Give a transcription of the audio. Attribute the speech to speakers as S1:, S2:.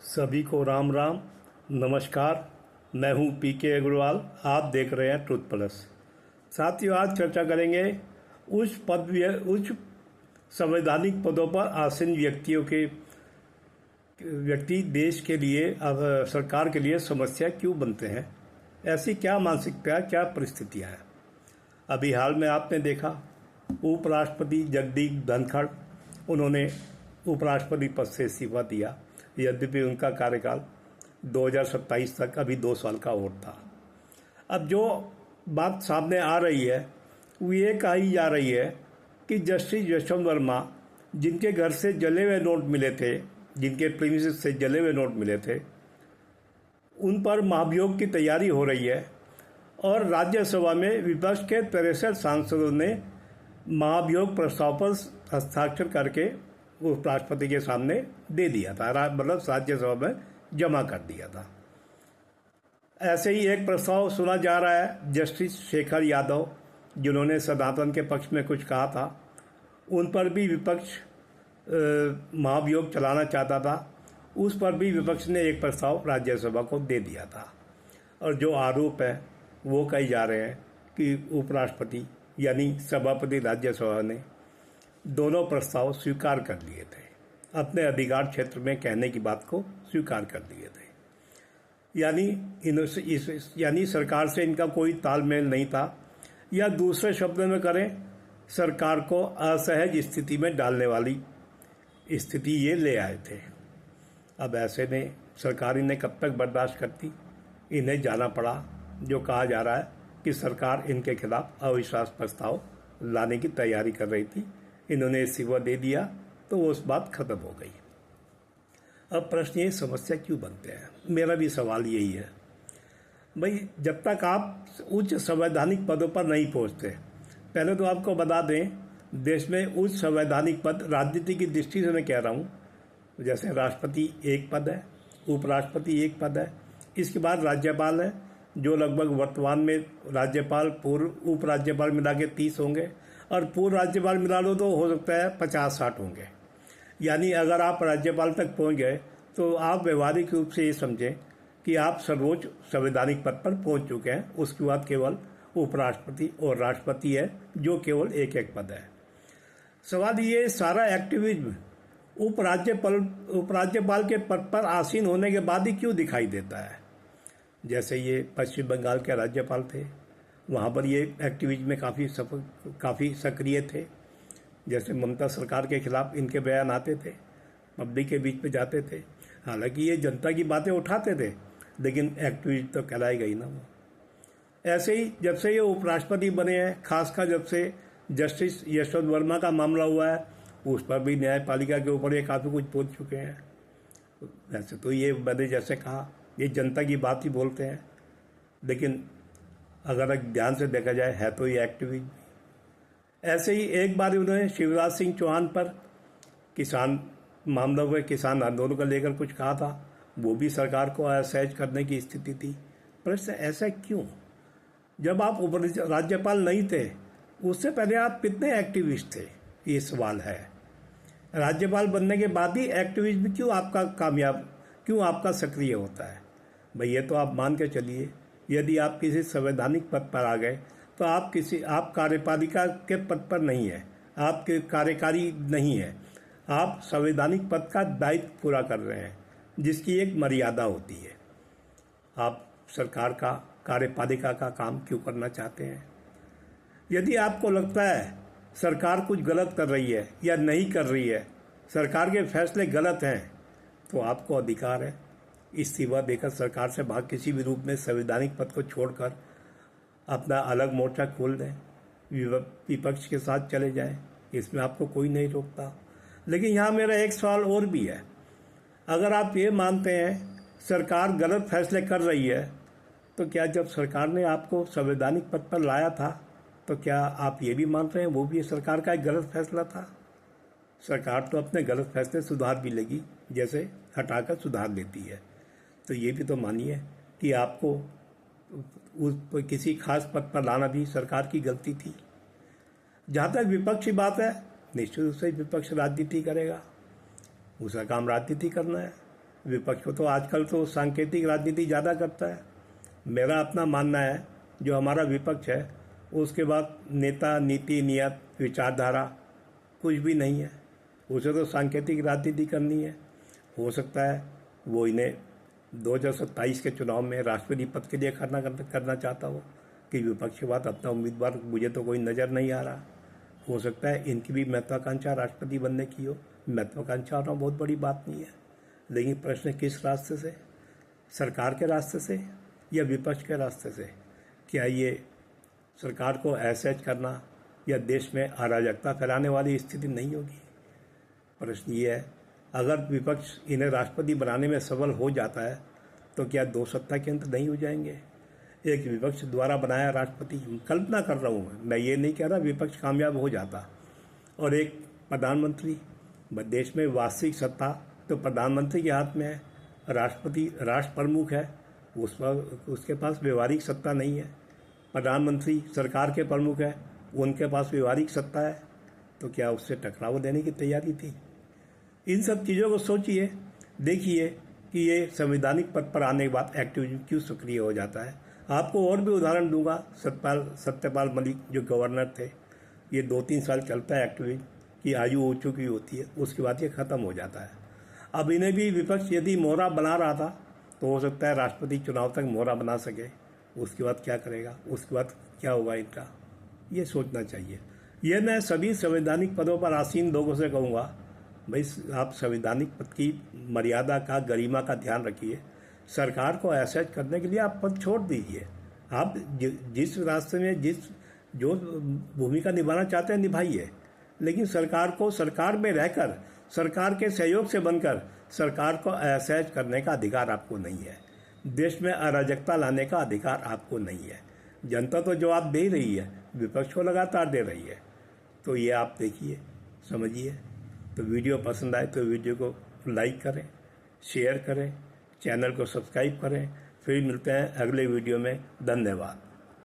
S1: सभी को राम राम। नमस्कार। मैं हूं पीके अग्रवाल। आप देख रहे हैं ट्रुथ प्लस। साथियों, आज चर्चा करेंगे उच्च संवैधानिक पदों पर आसीन व्यक्ति देश के लिए सरकार के लिए समस्या क्यों बनते हैं। ऐसी क्या मानसिकता, क्या परिस्थितियां हैं। अभी हाल में आपने देखा उपराष्ट्रपति जगदीप धनखड़, उन्होंने उपराष्ट्रपति पद से इस्तीफा दिया। यद्यपि उनका कार्यकाल 2027 तक अभी 2 साल का और था। अब जो बात सामने आ रही है वो ये कही जा रही है कि जस्टिस यशवंत वर्मा, जिनके घर से जले हुए नोट मिले थे, जिनके प्रीमिसेस से जले हुए नोट मिले थे, उन पर महाभियोग की तैयारी हो रही है और राज्यसभा में विपक्ष के 63 सांसदों ने महाभियोग प्रस्ताव पर हस्ताक्षर करके उपराष्ट्रपति के सामने दे दिया था, मतलब राज्यसभा में जमा कर दिया था। ऐसे ही एक प्रस्ताव सुना जा रहा है जस्टिस शेखर यादव, जिन्होंने सनातन के पक्ष में कुछ कहा था, उन पर भी विपक्ष महाभियोग चलाना चाहता था। उस पर भी विपक्ष ने एक प्रस्ताव राज्यसभा को दे दिया था। और जो आरोप है वो कहे जा रहे हैं कि उपराष्ट्रपति यानी सभापति राज्यसभा ने दोनों प्रस्ताव स्वीकार कर लिए थे, अपने अधिकार क्षेत्र में कहने की बात को स्वीकार कर लिए थे। यानी सरकार से इनका कोई तालमेल नहीं था, या दूसरे शब्दों में करें, सरकार को असहज स्थिति में डालने वाली स्थिति ये ले आए थे। अब ऐसे में सरकार इन्हें कब तक बर्दाश्त करती, इन्हें जाना पड़ा। जो कहा जा रहा है कि सरकार इनके खिलाफ अविश्वास प्रस्ताव लाने की तैयारी कर रही थी, इन्होंने इस्तीफा दे दिया तो वो उस बात खत्म हो गई। अब प्रश्न ये, समस्या क्यों बनते हैं। मेरा भी सवाल यही है भाई, जब तक आप उच्च संवैधानिक पदों पर नहीं पहुंचते, पहले तो आपको बता दें, देश में उच्च संवैधानिक पद राजनीति की दृष्टि से मैं कह रहा हूँ, जैसे राष्ट्रपति एक पद है, उपराष्ट्रपति एक पद है, इसके बाद राज्यपाल है, जो लगभग वर्तमान में राज्यपाल पूर्व उपराज्यपाल मिला के 30 होंगे, और पूर्व राज्यपाल मिला लो तो हो सकता है 50-60 होंगे। यानी अगर आप राज्यपाल तक पहुंच गए तो आप व्यवहारिक रूप से ये समझें कि आप सर्वोच्च संवैधानिक पद पर पहुंच चुके हैं। उसके बाद केवल उपराष्ट्रपति और राष्ट्रपति है, जो केवल एक एक पद है। सवाल ये, सारा एक्टिविज्म उपराज्यपाल के पद पर आसीन होने के बाद ही क्यों दिखाई देता है। जैसे ये पश्चिम बंगाल के राज्यपाल थे, वहाँ पर ये एक्टिविज्म में काफ़ी सक्रिय थे। जैसे ममता सरकार के खिलाफ इनके बयान आते थे, पब्लिक के बीच में जाते थे। हालांकि ये जनता की बातें उठाते थे, लेकिन एक्टिविज्म तो कहलाएगा ही ना वो। ऐसे ही जब से ये उपराष्ट्रपति बने हैं, खासकर जब से जस्टिस यशवंत वर्मा का मामला हुआ है, उस पर भी न्यायपालिका के ऊपर ये काफ़ी कुछ बोल चुके हैं। वैसे तो ये मैंने जैसे कहा, ये जनता की बात ही बोलते हैं, लेकिन अगर ध्यान से देखा जाए है तो ये एक्टिविज्म। ऐसे ही एक बार उन्होंने शिवराज सिंह चौहान पर किसान मामलों में, किसान आंदोलन को लेकर कुछ कहा था, वो भी सरकार को असहज करने की स्थिति थी। प्रश्न ऐसा क्यों, जब आप राज्यपाल नहीं थे उससे पहले आप कितने एक्टिविस्ट थे, ये सवाल है। राज्यपाल बनने के बाद ही एक्टिविज्म क्यों आपका सक्रिय होता है। भाई ये तो आप मान के चलिए, यदि आप किसी संवैधानिक पद पर आ गए तो आप कार्यपालिका के पद पर नहीं है, आपके कार्यकारी नहीं है, आप संवैधानिक पद का दायित्व पूरा कर रहे हैं, जिसकी एक मर्यादा होती है। आप सरकार का, कार्यपालिका का काम क्यों करना चाहते हैं। यदि आपको लगता है सरकार कुछ गलत कर रही है या नहीं कर रही है, सरकार के फैसले गलत हैं, तो आपको अधिकार है इस्तीफा देकर सरकार से भाग किसी भी रूप में संवैधानिक पद को छोड़कर अपना अलग मोर्चा खोल दें, विपक्ष के साथ चले जाएं। इसमें आपको कोई नहीं रोकता। लेकिन यहाँ मेरा एक सवाल और भी है, अगर आप ये मानते हैं सरकार गलत फैसले कर रही है, तो क्या जब सरकार ने आपको संवैधानिक पद पर लाया था, तो क्या आप ये भी मान रहे हैं वो भी सरकार का एक गलत फैसला था। सरकार तो अपने गलत फैसले सुधार भी लेगी, जैसे हटाकर सुधार लेती है। तो ये भी तो मानिए कि आपको किसी खास पद पर लाना भी सरकार की गलती थी। जहाँ तक विपक्ष की बात है, निश्चित रूप से विपक्ष राजनीति करेगा, उसका काम राजनीति करना है। विपक्ष को तो आजकल तो सांकेतिक राजनीति ज़्यादा करता है। मेरा अपना मानना है जो हमारा विपक्ष है उसके बाद नेता, नीति, नियत, विचारधारा कुछ भी नहीं है। उसे तो सांकेतिक राजनीति करनी है। हो सकता है वो इन्हें 2027 के चुनाव में राष्ट्रपति पद के लिए करना चाहता हो कि विपक्ष के बाद अपना उम्मीदवार मुझे तो कोई नज़र नहीं आ रहा। हो सकता है इनकी भी महत्वाकांक्षा राष्ट्रपति बनने की हो। महत्वाकांक्षा होना बहुत बड़ी बात नहीं है, लेकिन प्रश्न किस रास्ते से, सरकार के रास्ते से या विपक्ष के रास्ते से? क्या ये सरकार को ऐसेज करना या देश में अराजकता फैलाने वाली स्थिति नहीं होगी? प्रश्न ये है, अगर विपक्ष इन्हें राष्ट्रपति बनाने में सफल हो जाता है तो क्या दो सत्ता केंद्र नहीं हो जाएंगे? एक विपक्ष द्वारा बनाया राष्ट्रपति, कल्पना कर रहा हूँ मैं ये नहीं कह रहा विपक्ष कामयाब हो जाता, और एक प्रधानमंत्री। देश में वास्तविक सत्ता तो प्रधानमंत्री के हाथ में है, राष्ट्रपति राष्ट्र प्रमुख है, उसके पास व्यवहारिक सत्ता नहीं है। प्रधानमंत्री सरकार के प्रमुख है, उनके पास व्यवहारिक सत्ता है, तो क्या उससे टकराव देने की तैयारी थी? इन सब चीज़ों को सोचिए, देखिए कि ये संवैधानिक पद पर आने के बाद एक्टिविज्म क्यों सक्रिय हो जाता है। आपको और भी उदाहरण दूंगा। सत्यपाल मलिक जो गवर्नर थे, ये 2-3 साल चलता है एक्टिविज्म की आयु हो चुकी होती है, उसके बाद ये ख़त्म हो जाता है। अब इन्हें भी विपक्ष यदि मोहरा बना रहा था तो हो सकता है राष्ट्रपति चुनाव तक मोहरा बना सके। उसके बाद क्या करेगा, उसके बाद क्या होगा इनका, ये सोचना चाहिए। ये मैं सभी संवैधानिक पदों पर आसीन लोगों से कहूँगा, भाई आप संवैधानिक पद की मर्यादा का, गरिमा का ध्यान रखिए। सरकार को ऐसेज करने के लिए आप पद छोड़ दीजिए। आप जिस रास्ते में जो भूमिका निभाना चाहते हैं निभाइए, लेकिन सरकार को सरकार में रहकर, सरकार के सहयोग से बनकर सरकार को ऐसेज करने का अधिकार आपको नहीं है। देश में अराजकता लाने का अधिकार आपको नहीं है। जनता तो जवाब दे रही है, विपक्ष को लगातार दे रही है। तो ये आप देखिए, समझिए। तो वीडियो पसंद आए तो वीडियो को लाइक करें, शेयर करें, चैनल को सब्सक्राइब करें। फिर मिलते हैं अगले वीडियो में। धन्यवाद।